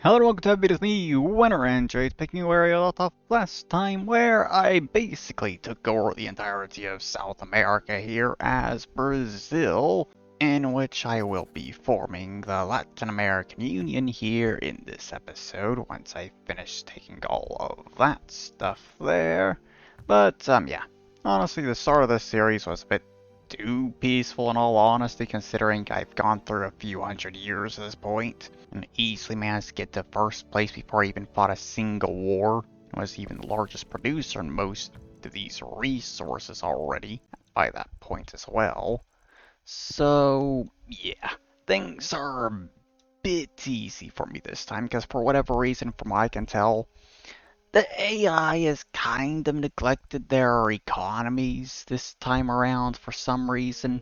Hello and welcome to a video with me, Winner, and today's picking where I left off last time, where I basically took over the entirety of South America here as Brazil, in which I will be forming the Latin American Union here in this episode, once I finish taking all of that stuff there. But, yeah, honestly the start of this series was a bit too peaceful in all honesty, considering I've gone through a few hundred years at this point, and easily managed to get to first place before I even fought a single war, and was even the largest producer in most of these resources already by that point as well. So, yeah, things are a bit easy for me this time, because for whatever reason, from what I can tell, the AI has kind of neglected their economies this time around for some reason.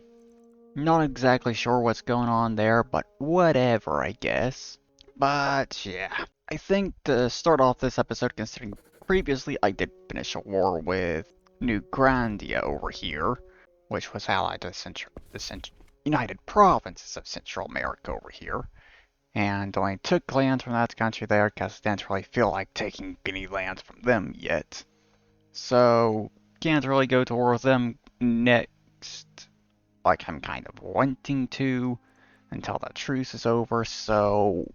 Not exactly sure what's going on there, but whatever, I guess. But yeah, I think to start off this episode, considering previously I did finish a war with New Grandia over here, which was allied to the United Provinces of Central America over here. And only took land from that country there because I didn't really feel like taking any land from them yet. So, can't really go to war with them next, like I'm kind of wanting to, until that truce is over. So,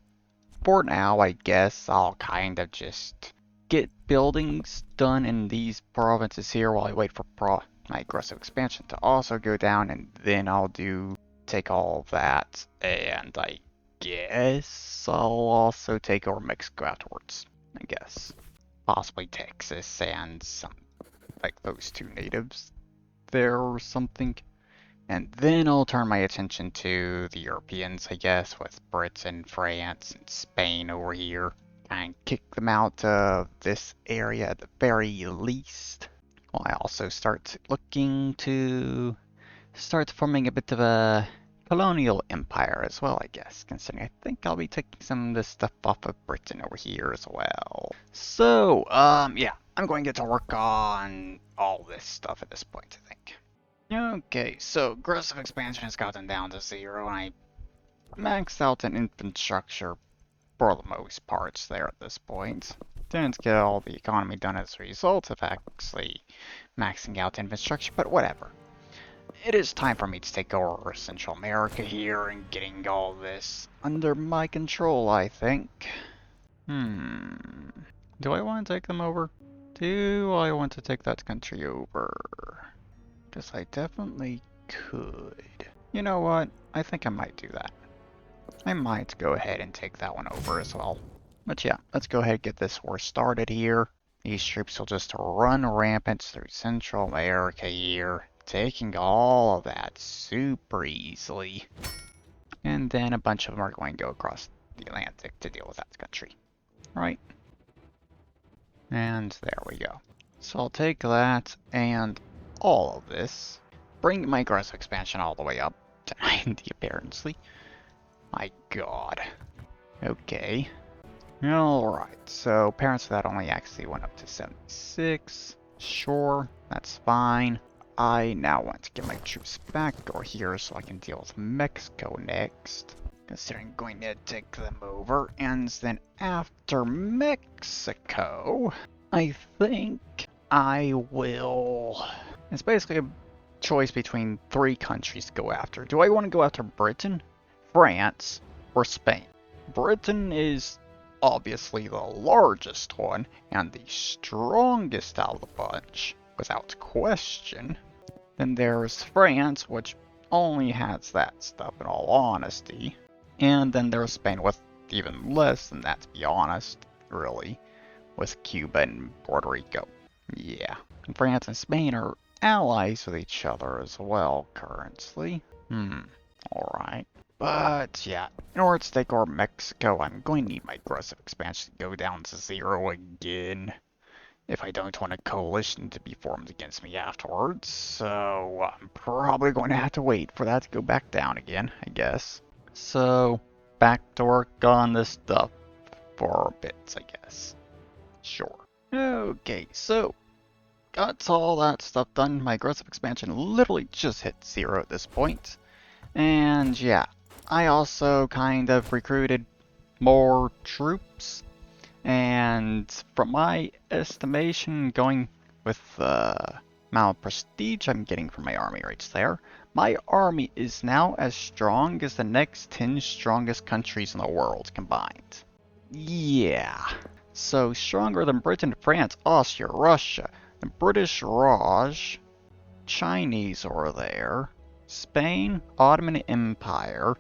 for now, I guess I'll kind of just get buildings done in these provinces here while I wait for my aggressive expansion to also go down, and then I'll take all of that, and I guess I'll also take over Mexico afterwards. I guess. Possibly Texas and some, like those two natives there or something. And then I'll turn my attention to the Europeans, I guess, with Britain, France, and Spain over here. And kick them out of this area at the very least. While I also start looking to start forming a bit of a colonial empire as well, I guess, considering I think I'll be taking some of this stuff off of Britain over here as well. So, yeah, I'm going to get to work on all this stuff at this point, I think. Okay, so aggressive expansion has gotten down to 0, and I maxed out an infrastructure for the most parts there at this point. Didn't get all the economy done as a result of actually maxing out infrastructure, but whatever. It is time for me to take over Central America here and getting all this under my control, I think. Do I want to take them over? Do I want to take that country over? Because I definitely could. You know what? I think I might do that. I might go ahead and take that one over as well. But yeah, let's go ahead and get this war started here. These troops will just run rampant through Central America here, taking all of that super easily. And then a bunch of them are going to go across the Atlantic to deal with that country. Right? And there we go. So I'll take that and all of this. Bring my aggressive expansion all the way up to 90 apparently. My god. Okay. Alright, so parents of that only actually went up to 76. Sure, that's fine. I now want to get my troops back over here so I can deal with Mexico next. Considering going to take them over. And then after Mexico, I think I will... It's basically a choice between 3 countries to go after. Do I want to go after Britain, France, or Spain? Britain is obviously the largest one and the strongest out of the bunch, without question. Then there's France, which only has that stuff in all honesty. And then there's Spain with even less than that, to be honest, really, with Cuba and Puerto Rico. Yeah, and France and Spain are allies with each other as well currently. Alright. But yeah, in order to take over Mexico, I'm going to need my aggressive expansion to go down to 0 again, if I don't want a coalition to be formed against me afterwards. So I'm probably going to have to wait for that to go back down again, I guess. So back to work on this stuff for a bit, I guess. Sure. Okay, so got all that stuff done. My aggressive expansion literally just hit 0 at this point. And yeah, I also kind of recruited more troops. And from my estimation, going with the amount of prestige I'm getting from my army rates there, my army is now as strong as the next 10 strongest countries in the world combined. Yeah. So stronger than Britain, France, Austria, Russia, the British Raj, Chinese are there, Spain, Ottoman Empire,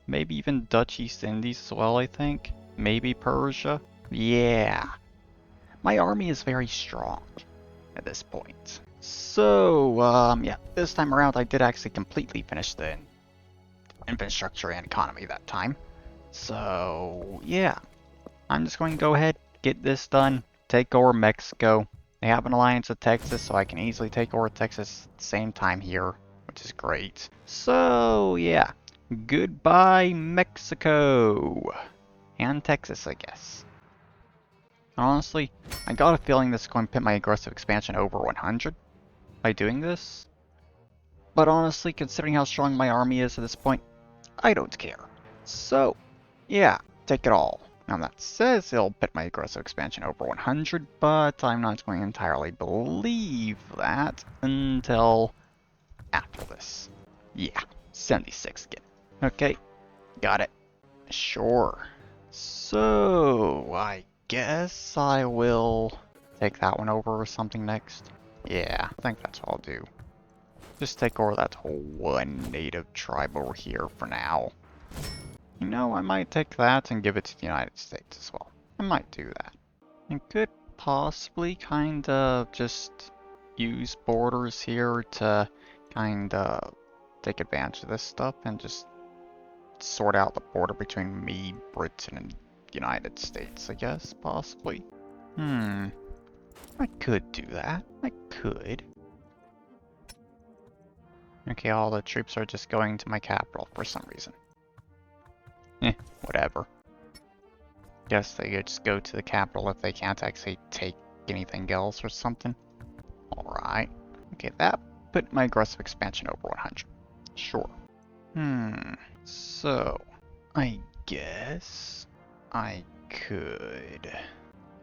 maybe even Dutch East Indies as well, I think. Maybe Persia. Yeah. My army is very strong at this point. So, yeah, this time around I did actually completely finish the infrastructure and economy that time. So, yeah. I'm just going to go ahead, get this done, take over Mexico. They have an alliance with Texas, so I can easily take over Texas at the same time here, which is great. So, yeah. Goodbye, Mexico. And Texas, I guess. Honestly, I got a feeling this is going to put my aggressive expansion over 100 by doing this. But honestly, considering how strong my army is at this point, I don't care. So, yeah, take it all. Now that says it'll put my aggressive expansion over 100, but I'm not going to entirely believe that until after this. Yeah, 76 again. Okay, got it. Sure. So, I guess I will take that one over or something next. Yeah, I think that's what I'll do. Just take over that whole one native tribe over here for now. You know, I might take that and give it to the United States as well. I might do that. I could possibly kind of just use borders here to kind of take advantage of this stuff and just sort out the border between me, Britain, and United States, I guess, possibly. I could do that. I could. Okay, all the troops are just going to my capital for some reason. Whatever. Guess they could just go to the capital if they can't actually take anything else or something. Alright. Okay, that put my aggressive expansion over 100. Sure. So, I guess I could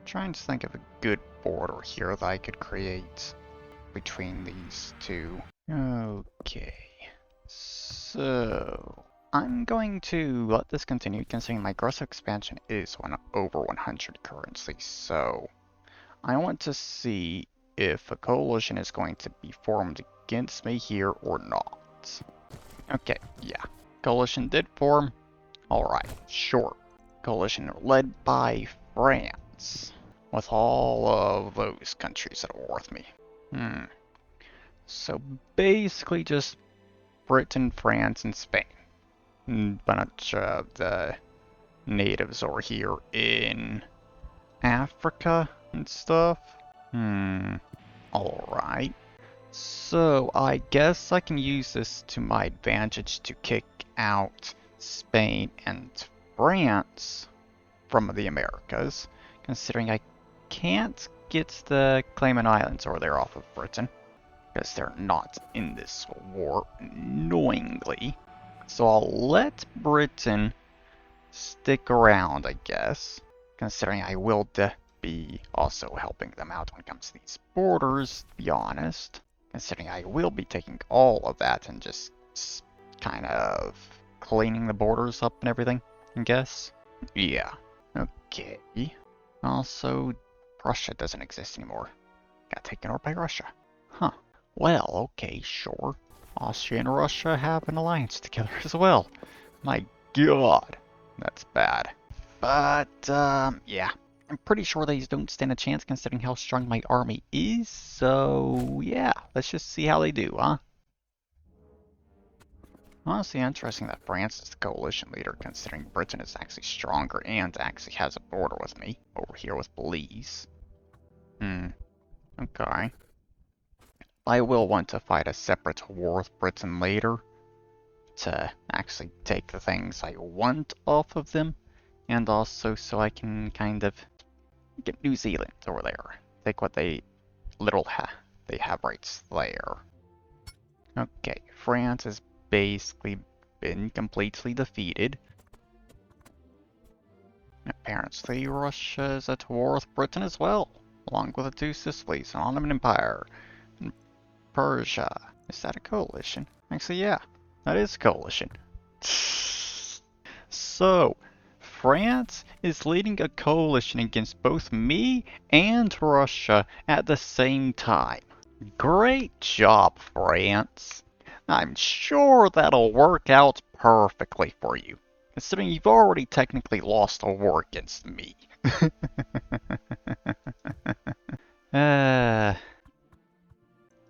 try and think of a good border here that I could create between these two. Okay, so I'm going to let this continue considering my aggressive expansion is over 100 currently, so I want to see if a coalition is going to be formed against me here or not. Okay, yeah. Coalition did form. Alright, sure. Coalition led by France. With all of those countries at war with me. So basically just Britain, France, and Spain. A bunch of the natives over here in Africa and stuff. Alright. So I guess I can use this to my advantage to kick out Spain and France from the Americas, considering I can't get the Cayman Islands over there off of Britain, because they're not in this war, annoyingly. So I'll let Britain stick around, I guess, considering I will be also helping them out when it comes to these borders, to be honest. Considering I will be taking all of that and just kind of cleaning the borders up and everything, I guess. Yeah. Okay. Also, Russia doesn't exist anymore. Got taken over by Russia. Huh. Well, okay, sure. Austria and Russia have an alliance together as well. My god. That's bad. But, yeah. I'm pretty sure they don't stand a chance considering how strong my army is, so yeah, let's just see how they do, huh? Honestly interesting that France is the coalition leader considering Britain is actually stronger and actually has a border with me, over here with Belize. Okay. I will want to fight a separate war with Britain later to actually take the things I want off of them, and also so I can kind of get New Zealand over there. Take what they they have rights there. Okay, France has basically been completely defeated. apparently Russia is at war with Britain as well, along with the two Sicilies, an Ottoman Empire, and Persia. Is that a coalition? Actually, yeah, that is a coalition. So, France is leading a coalition against both me and Russia at the same time. Great job, France. I'm sure that'll work out perfectly for you, considering you've already technically lost a war against me. How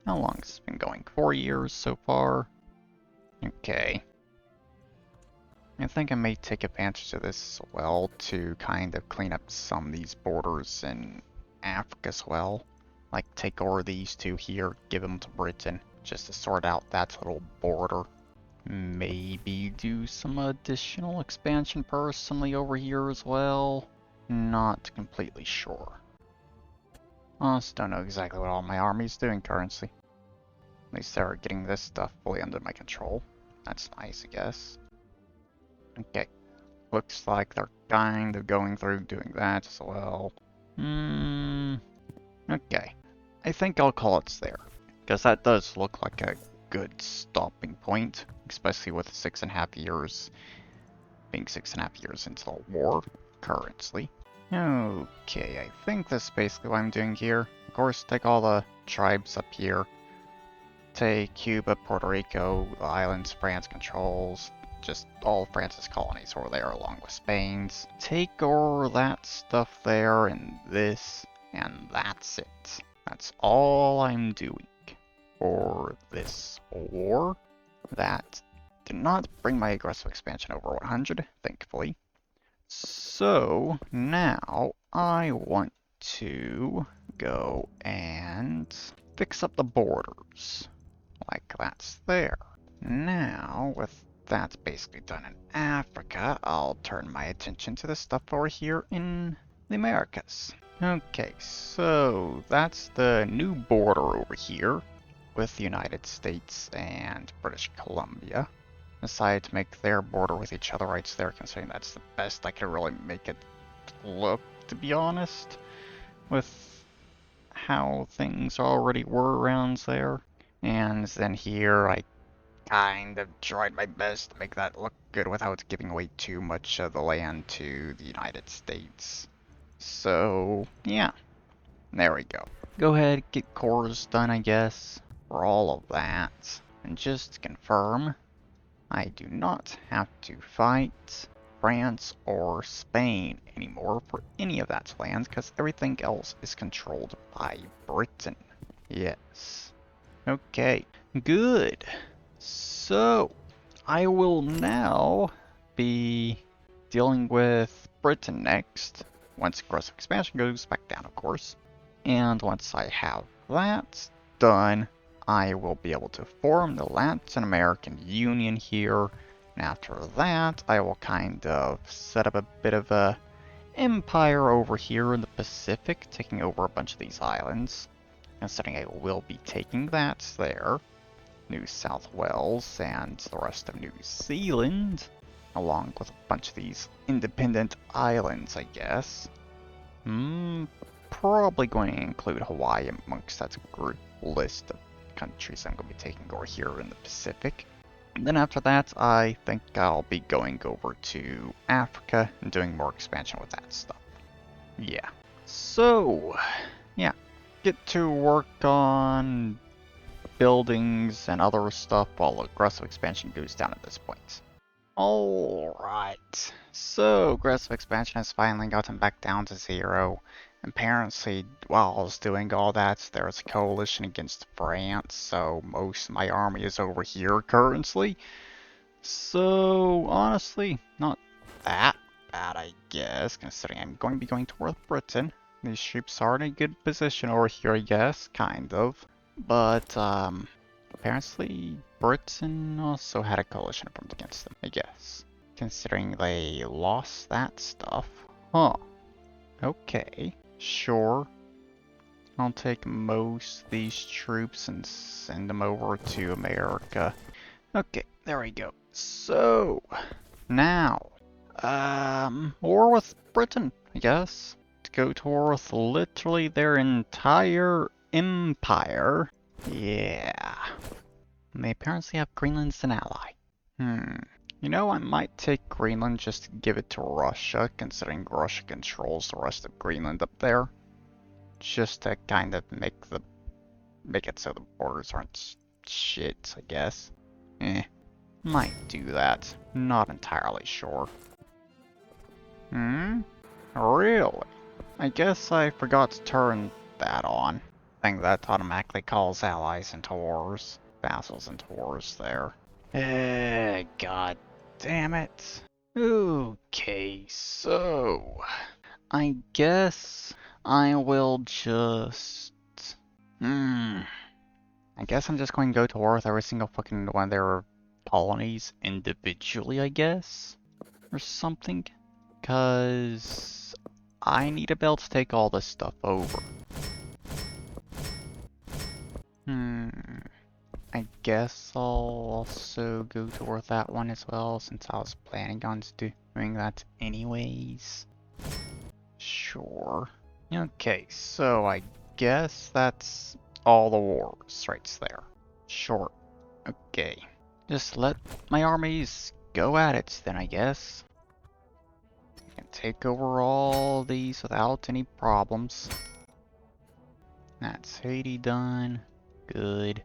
long has this been going? 4 years so far? Okay. I think I may take advantage of this as well to kind of clean up some of these borders in Africa as well. Like take over these two here, give them to Britain, just to sort out that little border. Maybe do some additional expansion personally over here as well. Not completely sure. I just don't know exactly what all my army's doing currently. At least they're getting this stuff fully under my control. That's nice, I guess. Okay. Looks like they're kind of going through doing that as well. Okay. I think I'll call it there. Because that does look like a good stopping point. Especially with 6.5 years being 6.5 years into the war currently. Okay, I think that's basically what I'm doing here. Of course, take all the tribes up here. Take Cuba, Puerto Rico, the islands France controls. Just all France's colonies over there along with Spain's. Take over that stuff there and this, and that's it. That's all I'm doing for this war. That did not bring my aggressive expansion over 100, thankfully. So now I want to go and fix up the borders. Like that's there. Now, with that basically done in Africa, I'll turn my attention to the stuff over here in the Americas. Okay, so that's the new border over here with the United States and British Columbia. Decided to make their border with each other right there, considering that's the best I could really make it look, to be honest, with how things already were around there. And then here I kind of tried my best to make that look good without giving away too much of the land to the United States. So, yeah, there we go. Go ahead, get cores done, I guess, for all of that. And just to confirm, I do not have to fight France or Spain anymore for any of that land, because everything else is controlled by Britain. Yes. Okay, good. So, I will now be dealing with Britain next, once aggressive expansion goes back down, of course. And once I have that done, I will be able to form the Latin American Union here. And after that, I will kind of set up a bit of a empire over here in the Pacific, taking over a bunch of these islands. Considering I will be taking that there. New South Wales and the rest of New Zealand, along with a bunch of these independent islands, I guess. Probably going to include Hawaii amongst that group list of countries I'm going to be taking over here in the Pacific. And then after that, I think I'll be going over to Africa and doing more expansion with that stuff. Yeah. So, yeah. Get to work on buildings and other stuff while aggressive expansion goes down at this point. Alright, so aggressive expansion has finally gotten back down to 0. Apparently, while I was doing all that, there was a coalition against France, so most of my army is over here currently. So, honestly, not that bad, I guess, considering I'm going to be going toward Britain. These troops are in a good position over here, I guess, kind of. But, apparently Britain also had a coalition formed against them, I guess. Considering they lost that stuff. Huh. Okay. Sure. I'll take most of these troops and send them over to America. Okay, there we go. So, now, War with Britain, I guess. To go to war with literally their entire empire. Yeah. And they apparently have Greenland as an ally. You know, I might take Greenland just to give it to Russia, considering Russia controls the rest of Greenland up there. Just to kind of make it so the borders aren't shit, I guess. Might do that. Not entirely sure. Really? I guess I forgot to turn that on. Thing that automatically calls allies into wars. Vassals into wars there. God damn it. Okay, so I guess I will just I guess I'm just going to go to war with every single fucking one of their colonies individually, I guess? Or something? Cause I need to be able to take all this stuff over. I guess I'll also go toward that one as well, since I was planning on doing that anyways. Sure. Okay, so I guess that's all the wars right there. Sure. Okay. Just let my armies go at it then, I guess. And take over all these without any problems. That's Haiti done. Good.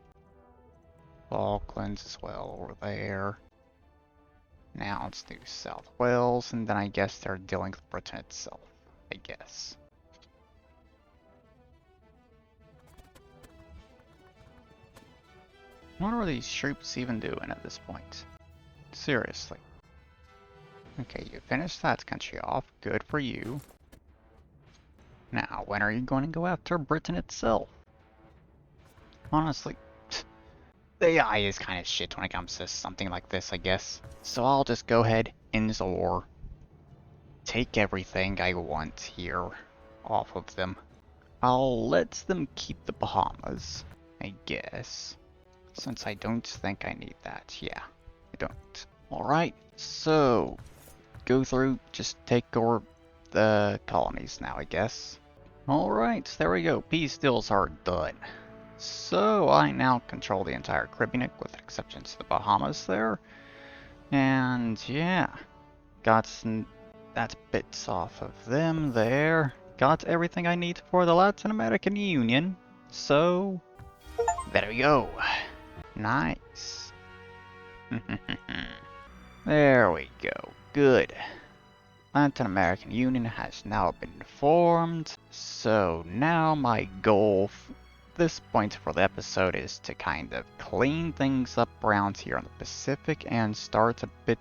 Falklands as well over there. Now let's do South Wales, and then I guess they're dealing with Britain itself, I guess. What are these troops even doing at this point? Seriously. Okay, you finished that country off. Good for you. Now, when are you going to go after Britain itself? Honestly, the AI is kind of shit when it comes to something like this, I guess. So I'll just go ahead, end the war, take everything I want here off of them. I'll let them keep the Bahamas, I guess. Since I don't think I need that. Yeah, I don't. Alright, so go through, just take over the colonies now, I guess. Alright, there we go. Peace deals are done. So I now control the entire Caribbean, with exceptions to the Bahamas there. And yeah, got some that bits off of them there. Got everything I need for the Latin American Union. So there we go. Nice. There we go. Good. Latin American Union has now been formed. So now my goal this point for the episode is to kind of clean things up around here in the Pacific and start a bit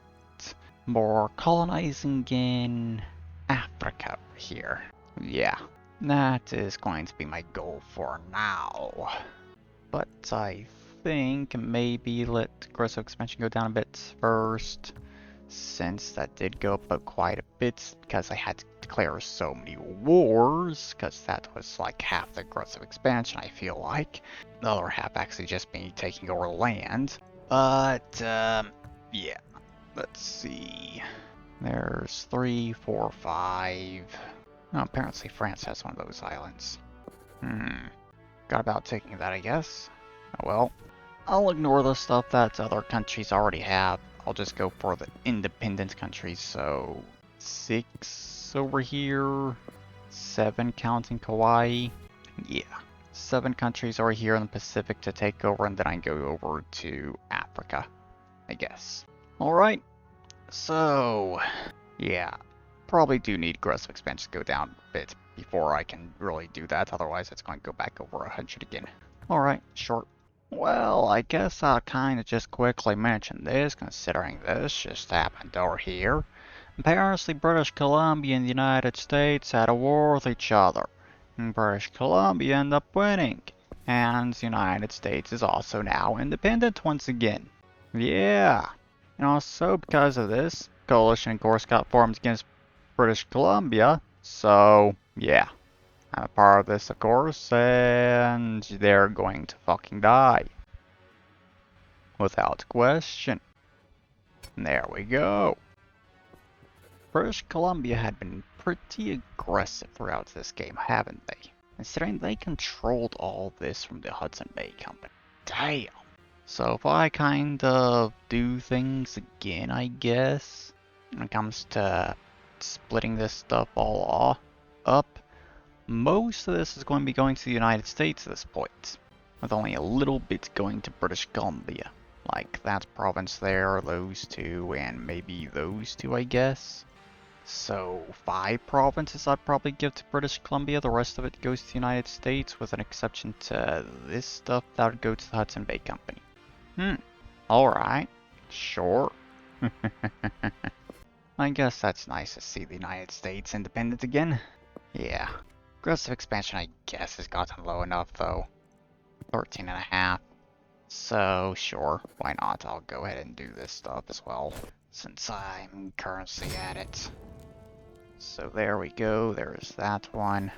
more colonizing in Africa here. Yeah, that is going to be my goal for now. But I think maybe let aggressive expansion go down a bit first, since that did go up quite a bit because I had to declare so many wars, because that was like half the aggressive expansion, I feel like. The other half actually just me taking over land. But, yeah. Let's see. There's 3, 4, 5. Oh, apparently France has one of those islands. Got about taking that, I guess. Oh well. I'll ignore the stuff that other countries already have. I'll just go for the independent countries. So 6 over here, 7 counting Kauai. Yeah, 7 countries over here in the Pacific to take over, and then I go over to Africa, I guess. Alright, so yeah, probably do need aggressive expansion to go down a bit before I can really do that, otherwise it's going to go back over 100 again. Alright, short. Well, I guess I'll kind of just quickly mention this, considering this just happened over here. Apparently, British Columbia and the United States had a war with each other, and British Columbia ended up winning, and the United States is also now independent once again. Yeah, and also because of this, coalition of course got formed against British Columbia, so yeah. I'm a part of this, of course, and they're going to fucking die. Without question. There we go. British Columbia had been pretty aggressive throughout this game, haven't they? Considering they controlled all this from the Hudson Bay Company. Damn! So if I kind of do things again, I guess, when it comes to splitting this stuff all up, most of this is going to be going to the United States at this point, with only a little bit going to British Columbia. Like that province there, those two, and maybe those two, I guess. So 5 provinces I'd probably give to British Columbia, the rest of it goes to the United States, with an exception to this stuff that would go to the Hudson Bay Company. Alright, sure. I guess that's nice to see the United States independent again. Yeah. Aggressive expansion, I guess, has gotten low enough, though. 13.5. So, sure, why not? I'll go ahead and do this stuff as well, since I'm currently at it. So there we go, there's that one.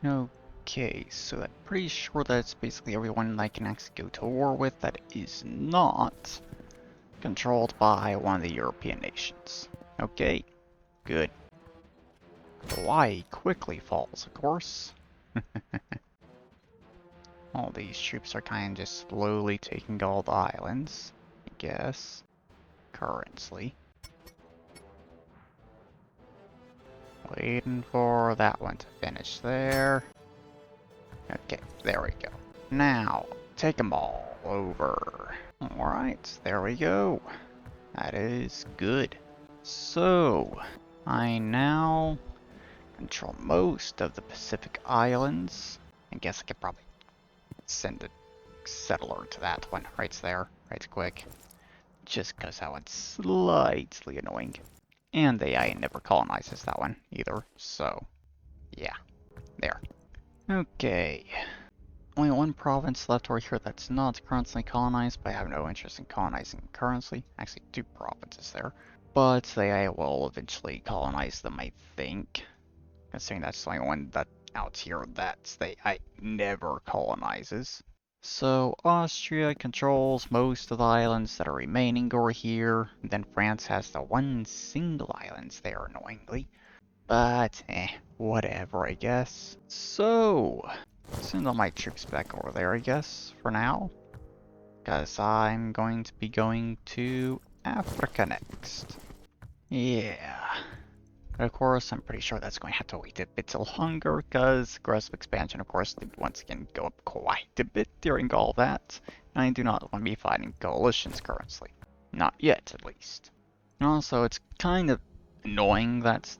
Okay, so I'm pretty sure that's basically everyone I can actually go to war with that is not controlled by one of the European nations. Okay, good. Hawaii quickly falls, of course. All these troops are kind of just slowly taking all the islands, I guess, currently. Waiting for that one to finish there. Okay, there we go. Now, take them all over. Alright, there we go. That is good. So, I now control most of the Pacific Islands. I guess I could probably send a settler to that one right there, right quick. Just because that one's slightly annoying. And the AI never colonizes that one either, so yeah, there. Okay, only one province left over here that's not currently colonized, but I have no interest in colonizing currently. Actually, 2 provinces there. But the AI will eventually colonize them, I think. Considering that's the only one that out here that the AI never colonizes. So Austria controls most of the islands that are remaining over here. And then France has the one single islands there, annoyingly. But, whatever, I guess. So, send all my troops back over there, I guess, for now. Because I'm going to be going to Africa next. Yeah. But of course, I'm pretty sure that's going to have to wait a bit longer, because aggressive expansion, of course, did once again go up quite a bit during all that. And I do not want to be fighting coalitions currently. Not yet, at least. And also, it's kind of annoying that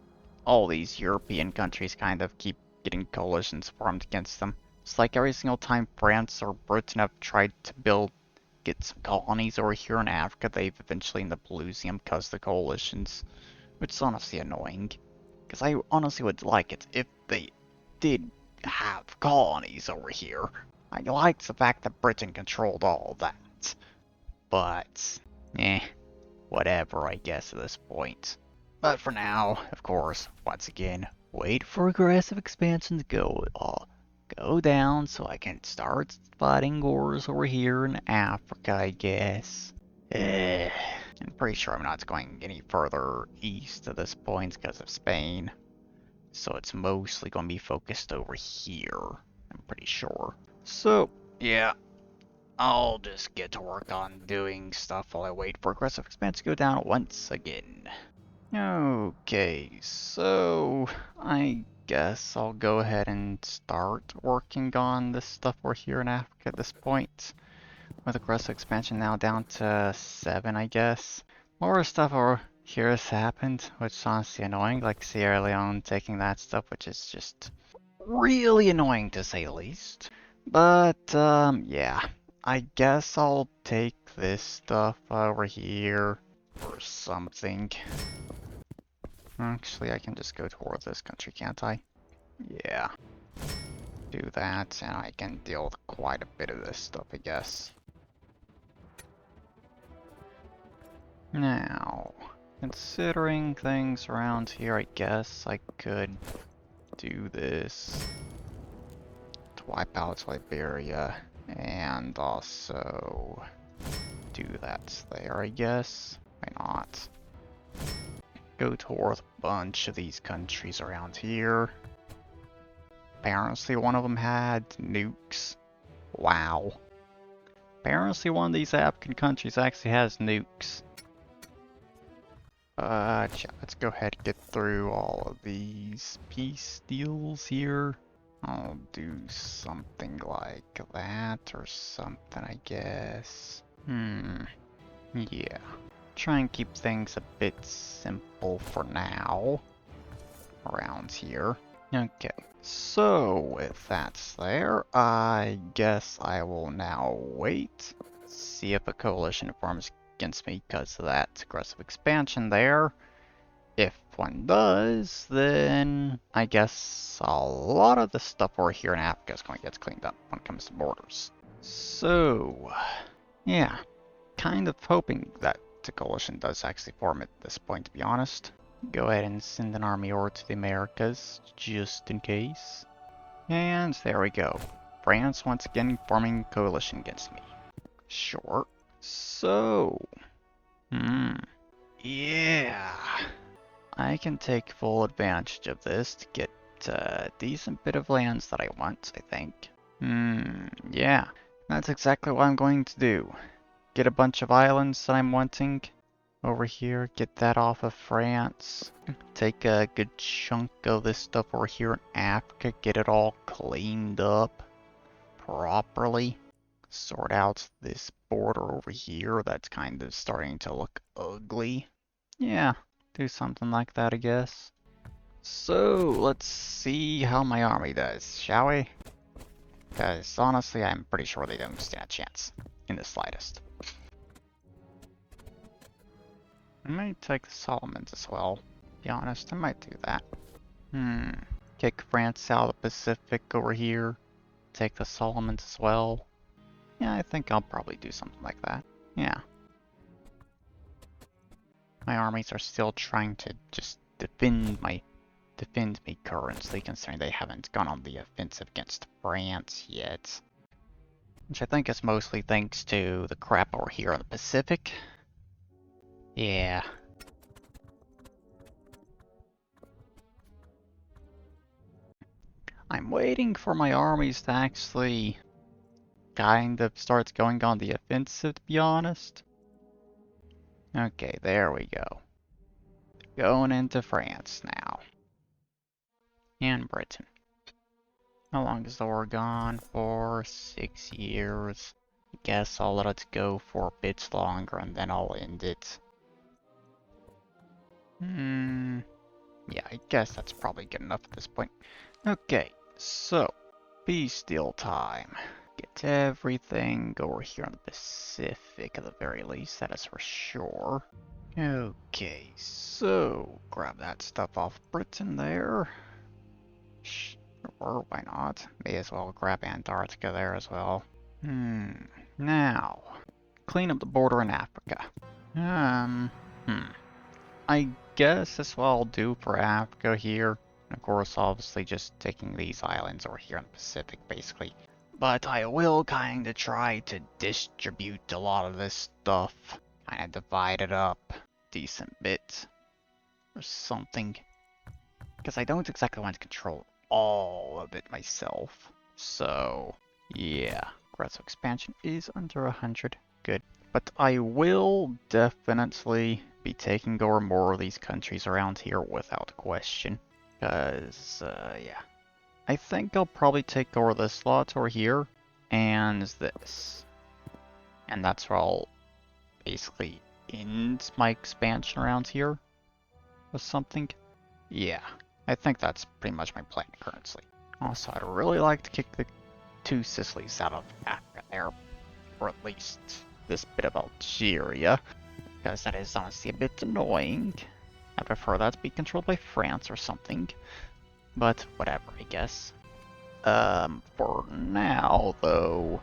all these European countries kind of keep getting coalitions formed against them. It's like every single time France or Britain have tried to get some colonies over here in Africa, they've eventually ended up losing them because of the coalitions. Which is honestly annoying. Because I honestly would like it if they did have colonies over here. I liked the fact that Britain controlled all that. But, whatever, I guess, at this point. But for now, of course, once again, wait for aggressive expansion to go down so I can start fighting wars over here in Africa, I guess. I'm pretty sure I'm not going any further east at this point because of Spain. So it's mostly going to be focused over here, I'm pretty sure. So, yeah, I'll just get to work on doing stuff while I wait for aggressive expansion to go down once again. Okay, so I guess I'll go ahead and start working on this stuff over here in Africa at this point. With aggressive expansion now down to 7, I guess. More stuff over here has happened, which is honestly annoying, like Sierra Leone taking that stuff, which is just really annoying to say the least. But, yeah. I guess I'll take this stuff over here or something. Actually, I can just go towards this country, can't I? Yeah. Do that, and I can deal with quite a bit of this stuff, I guess. Now, considering things around here, I guess I could do this to wipe out Liberia, and also do that there, I guess. Why not? Go toward a bunch of these countries around here. Apparently one of them had nukes. Wow. Apparently one of these African countries actually has nukes. Let's go ahead and get through all of these peace deals here. I'll do something like that or something, I guess. Yeah. Try and keep things a bit simple for now. Around here. Okay. So, with that there, I guess I will now wait. See if a coalition forms against me because of that aggressive expansion there. If one does, then I guess a lot of the stuff over here in Africa is going to get cleaned up when it comes to borders. So, yeah, kind of hoping that the coalition does actually form at this point, to be honest. Go ahead and send an army over to the Americas, just in case. And there we go. France once again forming coalition against me. Sure. So, yeah. I can take full advantage of this to get a decent bit of lands that I want, I think. Yeah. That's exactly what I'm going to do. Get a bunch of islands that I'm wanting over here, get that off of France. Take a good chunk of this stuff over here in Africa, get it all cleaned up properly. Sort out this border over here that's kind of starting to look ugly. Yeah. Do something like that, I guess. So, let's see how my army does, shall we? Because honestly, I'm pretty sure they don't stand a chance in the slightest. I might take the Solomons as well. To be honest, I might do that. Kick France out of the Pacific over here. Take the Solomons as well. Yeah, I think I'll probably do something like that. Yeah. My armies are still trying to just defend me currently, considering they haven't gone on the offensive against France yet. Which I think is mostly thanks to the crap over here in the Pacific. Yeah. I'm waiting for my armies to actually kind of start going on the offensive, to be honest. Okay, there we go. Going into France now. And Britain. How long is the war gone for? 6 years. I guess I'll let it go for a bit longer and then I'll end it. Yeah, I guess that's probably good enough at this point. Okay, so, peace deal time. Get everything over here in the Pacific at the very least, that is for sure. Okay, so, grab that stuff off Britain there. Sure, why not? May as well grab Antarctica there as well. Now, clean up the border in Africa. I guess that's what I'll do for Africa here. And of course, obviously just taking these islands over here in the Pacific, basically. But I will kind of try to distribute a lot of this stuff. Kind of divide it up a decent bit. Or something. Because I don't exactly want to control all of it myself. So, yeah. Aggressive expansion is under 100. Good. But I will definitely be taking over more of these countries around here without question. Because, yeah. I think I'll probably take over this lot over here, and this. And that's where I'll basically end my expansion around here. Or something. Yeah, I think that's pretty much my plan currently. Also, I'd really like to kick the 2 Sicilies out of Africa there. Or at least this bit of Algeria. Because that is honestly a bit annoying. I prefer that to be controlled by France or something. But whatever, I guess. For now, though,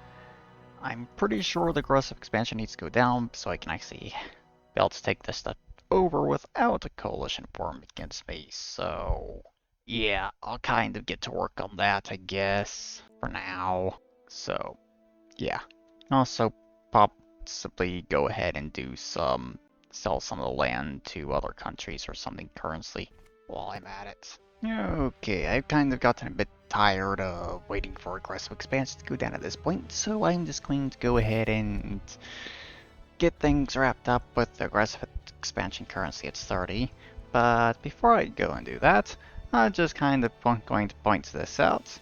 I'm pretty sure the aggressive expansion needs to go down so I can actually be able to take this stuff over without a coalition formed against me. So, yeah, I'll kind of get to work on that, I guess, for now. So, yeah. Also, possibly go ahead and do some sell some of the land to other countries or something currency while I'm at it. Okay, I've kind of gotten a bit tired of waiting for aggressive expansion to go down at this point, so I'm just going to go ahead and get things wrapped up with the aggressive expansion currency at 30. But before I go and do that, I'm just kind of going to point this out.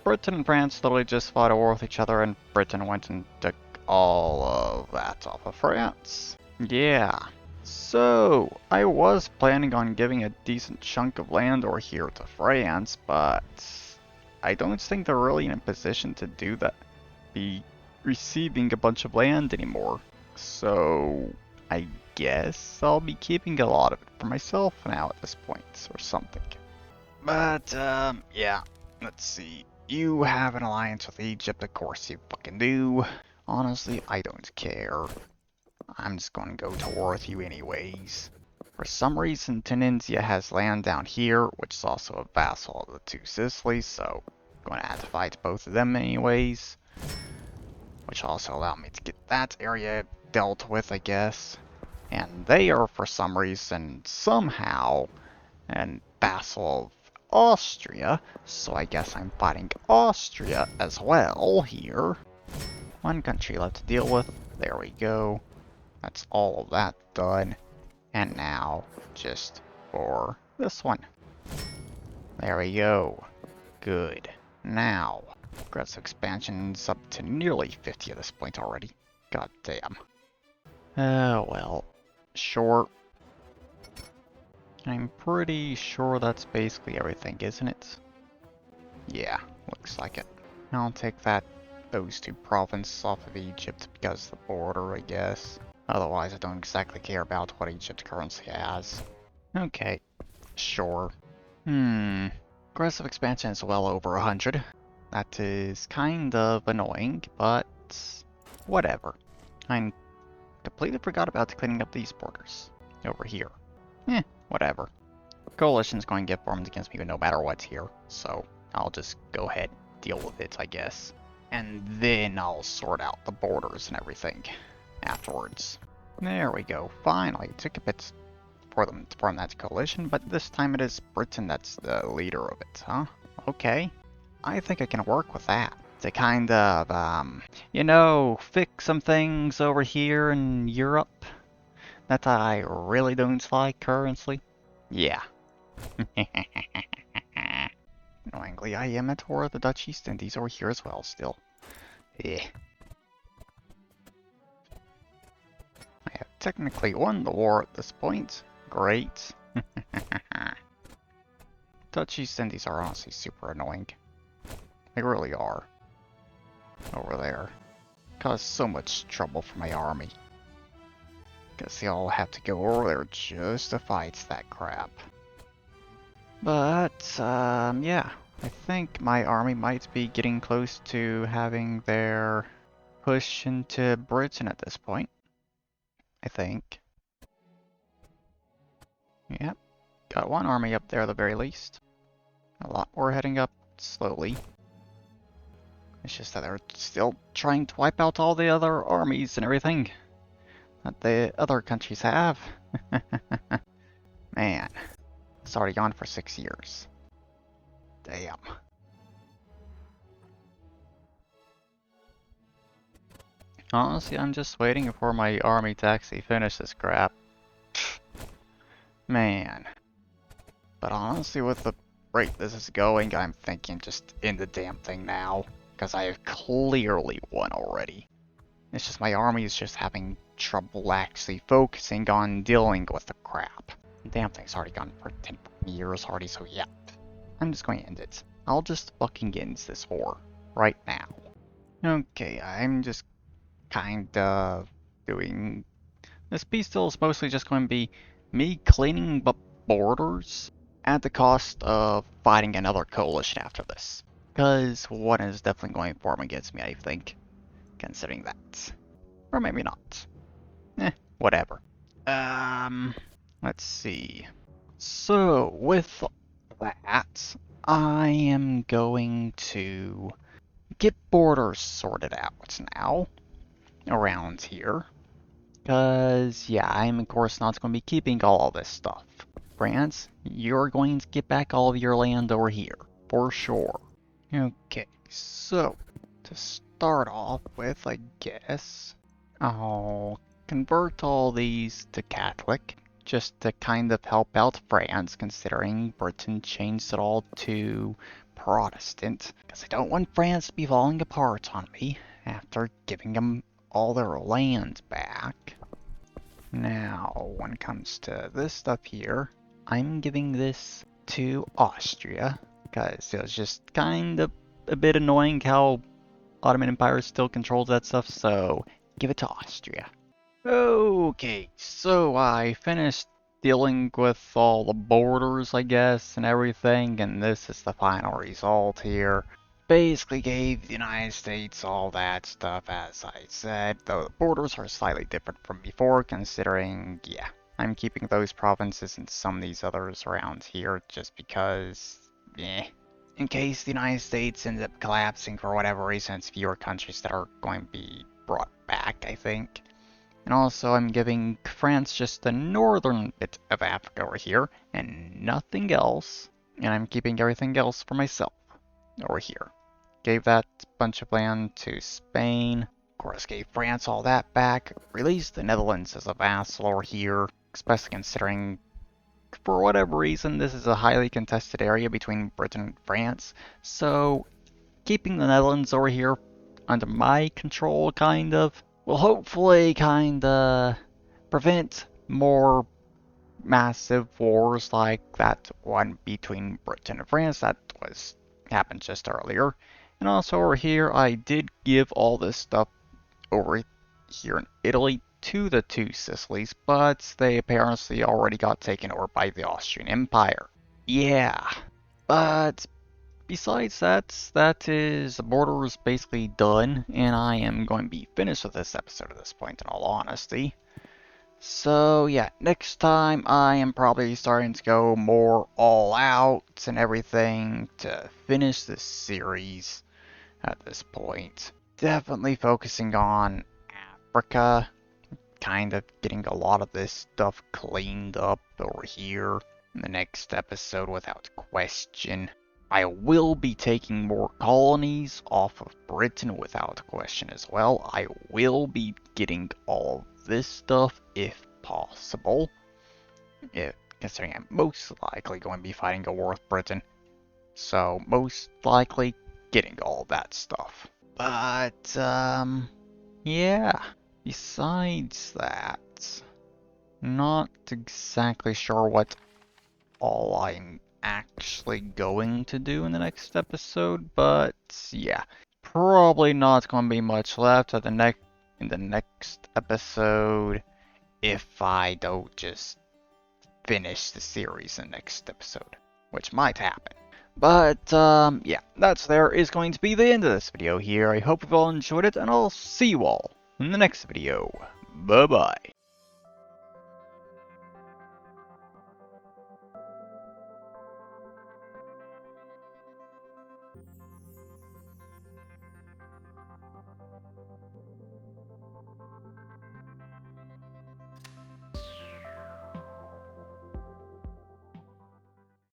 Britain and France literally just fought a war with each other, and Britain went and took all of that off of France. Yeah. So, I was planning on giving a decent chunk of land over here to France, but I don't think they're really in a position to do that. Be receiving a bunch of land anymore. So, I guess I'll be keeping a lot of it for myself now at this point, or something. But, yeah. Let's see. You have an alliance with Egypt, of course you fucking do. Honestly, I don't care. I'm just going to go to war with you anyways. For some reason, Tunisia has land down here, which is also a vassal of the two Sicilies, so I'm going to have to fight both of them anyways. Which also allow me to get that area dealt with, I guess. And they are, for some reason, somehow, a vassal of Austria, so I guess I'm fighting Austria as well here. One country left to deal with. There we go. That's all of that done. And now, just for this one. There we go. Good. Now, aggressive expansion's up to nearly 50 at this point already. God damn. Oh well. Sure. I'm pretty sure that's basically everything, isn't it? Yeah, looks like it. I'll take those two provinces off of Egypt because of the border, I guess. Otherwise, I don't exactly care about what Egypt currency has. Okay, sure. Aggressive expansion is well over 100. That is kind of annoying, but whatever. I completely forgot about cleaning up these borders over here. Whatever. Coalition's going to get formed against me no matter what's here, so I'll just go ahead and deal with it, I guess. And then I'll sort out the borders and everything afterwards. There we go. Finally, it took a bit for them to form that coalition, but this time it is Britain that's the leader of it, huh? Okay. I think I can work with that. To kind of, you know, fix some things over here in Europe that I really don't like currently. Yeah. Annoyingly, I am at war with the Dutch East Indies over here as well still. Yeah. I have technically won the war at this point. Great. Dutch East Indies are honestly super annoying. They really are. Over there. Cause so much trouble for my army. Guess they all have to go over there just to fight that crap. But, yeah. I think my army might be getting close to having their push into Britain at this point. I think. Yep. Got one army up there at the very least. A lot more heading up slowly. It's just that they're still trying to wipe out all the other armies and everything that the other countries have. Man, it's already gone for 6 years. Damn. Honestly, I'm just waiting for my army to actually finish this crap. Man. But honestly, with the rate this is going, I'm thinking just end the damn thing now. Because I have clearly won already. It's just my army is just having trouble actually focusing on dealing with the crap. The damn thing's already gone for 10 years already, so yeah. I'm just going to end it. I'll just fucking end this war. Right now. Okay, I'm just kind of doing... This piece still is mostly just going to be me cleaning up borders at the cost of fighting another coalition after this. Because one is definitely going to form against me, I think. Considering that. Or maybe not. Whatever. Let's see. So, with that, I am going to get borders sorted out now. Around here. Because, yeah, I'm of course not going to be keeping all of this stuff. France, you're going to get back all of your land over here, for sure. Okay, so, to start off with, I guess, I'll convert all these to Catholic, just to kind of help out France, considering Britain changed it all to Protestant, because I don't want France to be falling apart on me after giving them all their land back. Now, when it comes to this stuff here, I'm giving this to Austria, because it was just kind of a bit annoying how Ottoman Empire still controls that stuff, so give it to Austria. Okay, so I finished dealing with all the borders, I guess, and everything, and this is the final result here. Basically gave the United States all that stuff, as I said, though the borders are slightly different from before, considering, yeah, I'm keeping those provinces and some of these others around here just because, in case the United States ends up collapsing for whatever reason, it's fewer countries that are going to be brought back, I think. And also I'm giving France just the northern bit of Africa over here, and nothing else, and I'm keeping everything else for myself over here. Gave that bunch of land to Spain. Of course, gave France all that back. Released the Netherlands as a vassal over here, especially considering, for whatever reason, this is a highly contested area between Britain and France. So, keeping the Netherlands over here under my control, kind of, will hopefully kind of prevent more massive wars like that one between Britain and France that happened just earlier. And also over here, I did give all this stuff over here in Italy to the two Sicilies, but they apparently already got taken over by the Austrian Empire. Yeah, but besides that is, the border is basically done, and I am going to be finished with this episode at this point, in all honesty. So yeah, next time I am probably starting to go more all out and everything to finish this series at this point. Definitely focusing on Africa, kind of getting a lot of this stuff cleaned up over here in the next episode without question. I will be taking more colonies off of Britain without question as well. I will be getting all of this stuff if possible, considering I'm most likely going to be fighting a war with Britain. So most likely getting all that stuff. But, yeah. Besides that, not exactly sure what all I'm actually going to do in the next episode, but yeah, probably not going to be much left at in the next episode if I don't just finish the series in the next episode, which might happen. But, yeah, there is going to be the end of this video here. I hope you've all enjoyed it, and I'll see you all in the next video. Bye-bye.